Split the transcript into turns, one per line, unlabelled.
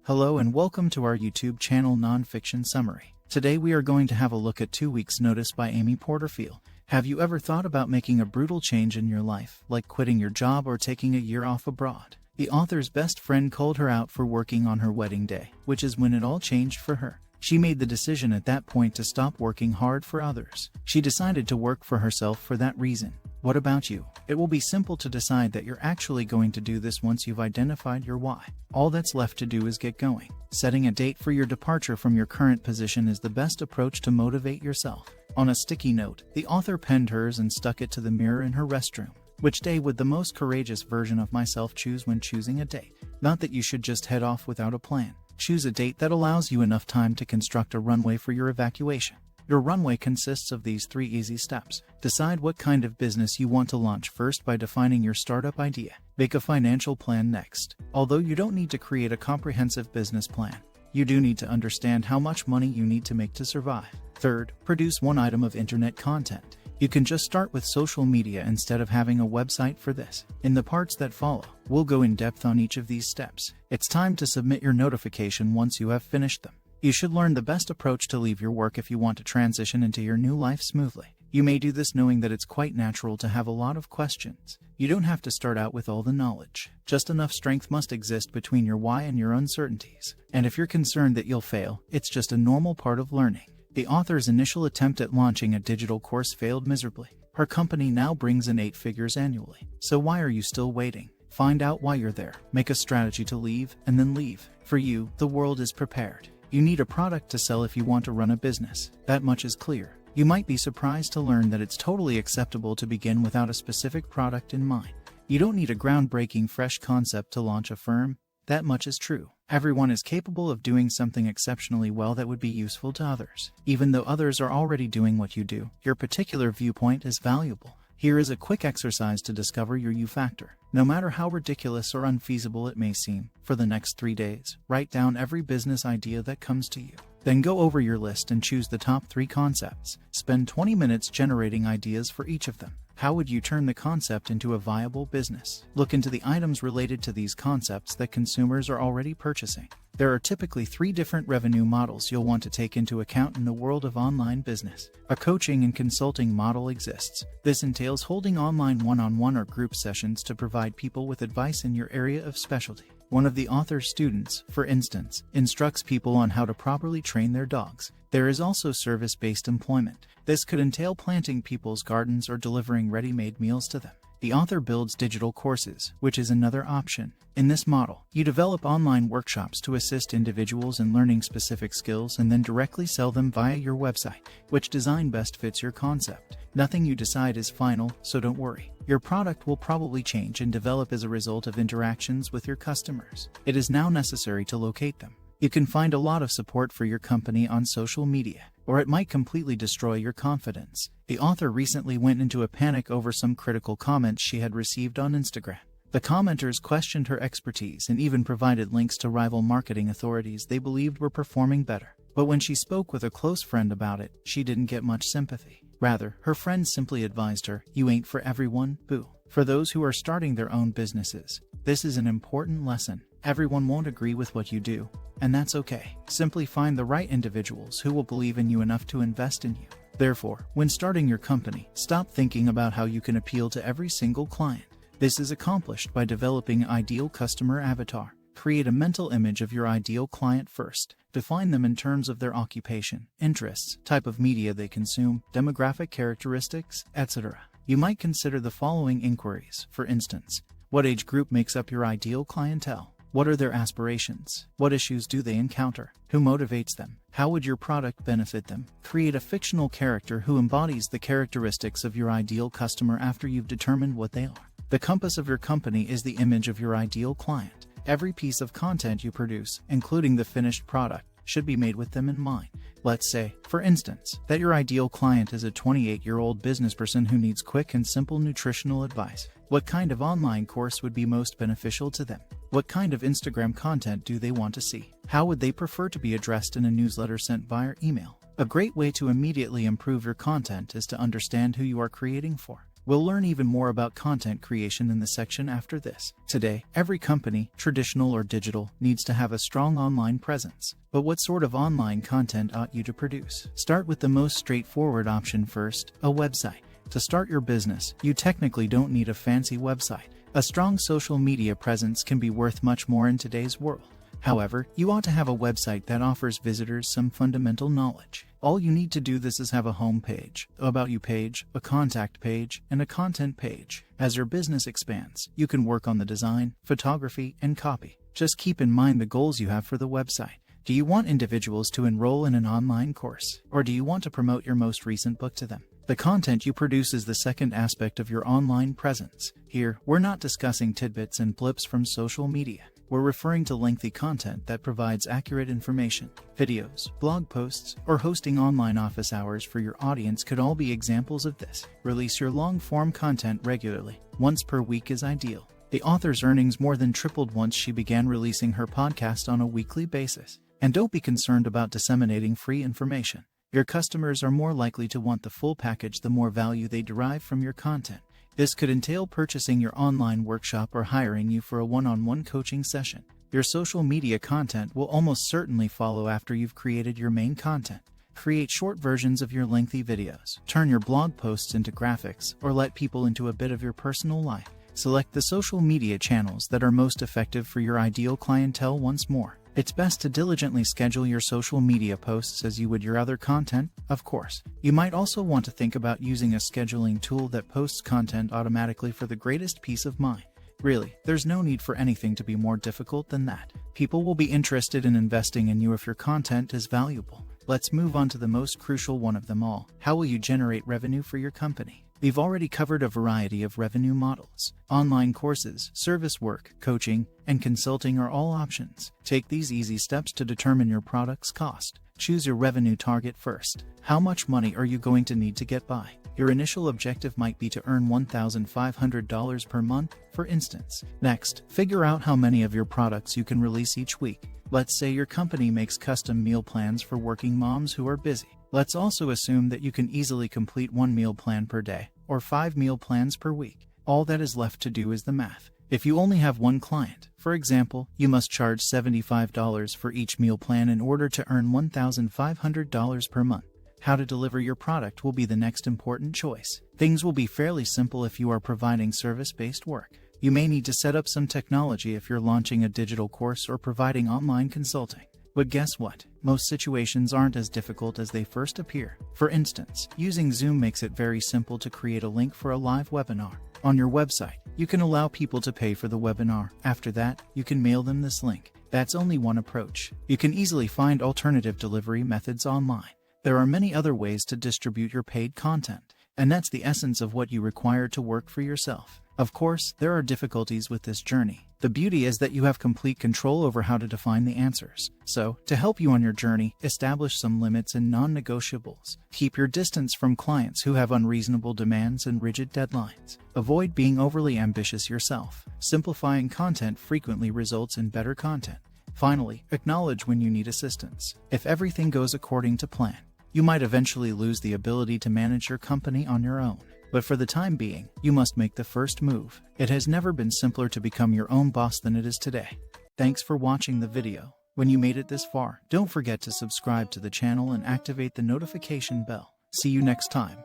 Hello and welcome to our YouTube channel Non-Fiction Summary. Today we are going to have a look at 2 Weeks Notice by Amy Porterfield. Have you ever thought about making a brutal change in your life, like quitting your job or taking a year off abroad? The author's best friend called her out for working on her wedding day, which is when it all changed for her. She made the decision at that point to stop working hard for others. She decided to work for herself for that reason. What about you? It will be simple to decide that you're actually going to do this once you've identified your why. All that's left to do is get going. Setting a date for your departure from your current position is the best approach to motivate yourself. On a sticky note, the author penned hers and stuck it to the mirror in her restroom. Which day would the most courageous version of myself choose when choosing a date? Not that you should just head off without a plan. Choose a date that allows you enough time to construct a runway for your evacuation. Your runway consists of these 3 easy steps. Decide what kind of business you want to launch first by defining your startup idea. Make a financial plan next. Although you don't need to create a comprehensive business plan, you do need to understand how much money you need to make to survive. Third, produce 1 item of internet content. You can just start with social media instead of having a website for this. In the parts that follow, we'll go in depth on each of these steps. It's time to submit your notification once you have finished them. You should learn the best approach to leave your work if you want to transition into your new life smoothly. You may do this knowing that it's quite natural to have a lot of questions. You don't have to start out with all the knowledge. Just enough strength must exist between your why and your uncertainties. And if you're concerned that you'll fail, it's just a normal part of learning. The author's initial attempt at launching a digital course failed miserably. Her company now brings in 8 figures annually. So why are you still waiting? Find out why you're there. Make a strategy to leave, and then leave. For you, the world is prepared. You need a product to sell if you want to run a business. That much is clear. You might be surprised to learn that it's totally acceptable to begin without a specific product in mind. You don't need a groundbreaking fresh concept to launch a firm. That much is true. Everyone is capable of doing something exceptionally well that would be useful to others. Even though others are already doing what you do, your particular viewpoint is valuable. Here is a quick exercise to discover your you factor. No matter how ridiculous or unfeasible it may seem, for the next 3 days, write down every business idea that comes to you. Then go over your list and choose the top 3 concepts. Spend 20 minutes generating ideas for each of them. How would you turn the concept into a viable business? Look into the items related to these concepts that consumers are already purchasing. There are typically 3 different revenue models you'll want to take into account in the world of online business. A coaching and consulting model exists. This entails holding online one-on-one or group sessions to provide people with advice in your area of specialty. One of the author's students, for instance, instructs people on how to properly train their dogs. There is also service-based employment. This could entail planting people's gardens or delivering ready-made meals to them. The author builds digital courses, which is another option. In this model, you develop online workshops to assist individuals in learning specific skills and then directly sell them via your website. Which design best fits your concept? Nothing you decide is final, so don't worry. Your product will probably change and develop as a result of interactions with your customers. It is now necessary to locate them. You can find a lot of support for your company on social media, or it might completely destroy your confidence. The author recently went into a panic over some critical comments she had received on Instagram. The commenters questioned her expertise and even provided links to rival marketing authorities they believed were performing better. But when she spoke with a close friend about it, she didn't get much sympathy. Rather, her friend simply advised her, "You ain't for everyone, boo." For those who are starting their own businesses, this is an important lesson. Everyone won't agree with what you do, and that's okay. Simply find the right individuals who will believe in you enough to invest in you. Therefore, when starting your company, stop thinking about how you can appeal to every single client. This is accomplished by developing an ideal customer avatar. Create a mental image of your ideal client first. Define them in terms of their occupation, interests, type of media they consume, demographic characteristics, etc. You might consider the following inquiries. For instance, what age group makes up your ideal clientele? What are their aspirations? What issues do they encounter? Who motivates them? How would your product benefit them? Create a fictional character who embodies the characteristics of your ideal customer after you've determined what they are. The compass of your company is the image of your ideal client. Every piece of content you produce, including the finished product, should be made with them in mind. Let's say, for instance, that your ideal client is a 28-year-old businessperson who needs quick and simple nutritional advice. What kind of online course would be most beneficial to them? What kind of Instagram content do they want to see? How would they prefer to be addressed in a newsletter sent via email? A great way to immediately improve your content is to understand who you are creating for. We'll learn even more about content creation in the section after this. Today, every company, traditional or digital, needs to have a strong online presence. But what sort of online content ought you to produce? Start with the most straightforward option first, a website. To start your business, you technically don't need a fancy website. A strong social media presence can be worth much more in today's world. However, you ought to have a website that offers visitors some fundamental knowledge. All you need to do this is have a home page, about you page, a contact page, and a content page. As your business expands, you can work on the design, photography, and copy. Just keep in mind the goals you have for the website. Do you want individuals to enroll in an online course? Or do you want to promote your most recent book to them? The content you produce is the second aspect of your online presence. Here, we're not discussing tidbits and blips from social media. We're referring to lengthy content that provides accurate information. Videos, blog posts, or hosting online office hours for your audience could all be examples of this. Release your long-form content regularly. Once per week is ideal. The author's earnings more than tripled once she began releasing her podcast on a weekly basis. And don't be concerned about disseminating free information. Your customers are more likely to want the full package the more value they derive from your content. This could entail purchasing your online workshop or hiring you for a one-on-one coaching session. Your social media content will almost certainly follow after you've created your main content. Create short versions of your lengthy videos. Turn your blog posts into graphics, or let people into a bit of your personal life. Select the social media channels that are most effective for your ideal clientele once more. It's best to diligently schedule your social media posts as you would your other content, of course. You might also want to think about using a scheduling tool that posts content automatically for the greatest peace of mind. Really, there's no need for anything to be more difficult than that. People will be interested in investing in you if your content is valuable. Let's move on to the most crucial one of them all. How will you generate revenue for your company? We've already covered a variety of revenue models. Online courses, service work, coaching, and consulting are all options. Take these easy steps to determine your product's cost. Choose your revenue target first. How much money are you going to need to get by? Your initial objective might be to earn $1,500 per month, for instance. Next, figure out how many of your products you can release each week. Let's say your company makes custom meal plans for working moms who are busy. Let's also assume that you can easily complete 1 meal plan per day, or 5 meal plans per week. All that is left to do is the math. If you only have one client, for example, you must charge $75 for each meal plan in order to earn $1,500 per month. How to deliver your product will be the next important choice. Things will be fairly simple if you are providing service-based work. You may need to set up some technology if you're launching a digital course or providing online consulting. But guess what? Most situations aren't as difficult as they first appear. For instance, using Zoom makes it very simple to create a link for a live webinar. On your website, you can allow people to pay for the webinar. After that, you can mail them this link. That's only one approach. You can easily find alternative delivery methods online. There are many other ways to distribute your paid content, and that's the essence of what you require to work for yourself. Of course, there are difficulties with this journey. The beauty is that you have complete control over how to define the answers. So, to help you on your journey, establish some limits and non-negotiables. Keep your distance from clients who have unreasonable demands and rigid deadlines. Avoid being overly ambitious yourself. Simplifying content frequently results in better content. Finally, acknowledge when you need assistance. If everything goes according to plan, you might eventually lose the ability to manage your company on your own. But for the time being, you must make the first move. It has never been simpler to become your own boss than it is today. Thanks for watching the video. When you made it this far, don't forget to subscribe to the channel and activate the notification bell. See you next time.